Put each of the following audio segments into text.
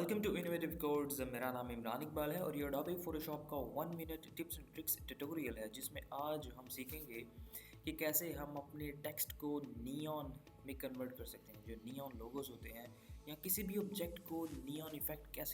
Welcome to innovative codes. मेरा नाम इमरान इकबाल है और ये अडोबे फोटोशॉप का 1 minute tips and tricks tutorial है, जिसमें आज हम सीखेंगे कि कैसे हम अपने टेक्स्ट को नियॉन में कन्वर्ट कर सकते हैं। जो नियॉन लोगोस होते हैं या किसी भी ऑब्जेक्ट को नियॉन इफेक्ट कैसे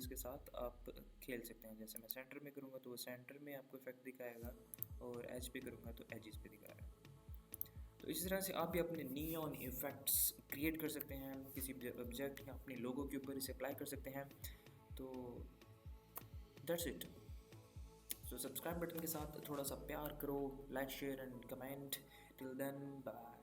के साथ आप खेल सकते हैं। जैसे मैं सेंटर में करूँगा तो वो सेंटर में आपको इफेक्ट दिखाएगा और एज पे करूँगा तो एजेस पे दिखाएगा। तो इस तरह से आप भी अपने नियॉन इफेक्ट्स क्रिएट कर सकते हैं, किसी ऑब्जेक्ट या अपने लोगो के ऊपर इसे अप्लाई कर सकते हैं। तो that's it. So subscribe button के साथ थोड़ा सा प्यार करो, like share and comment. Till then bye.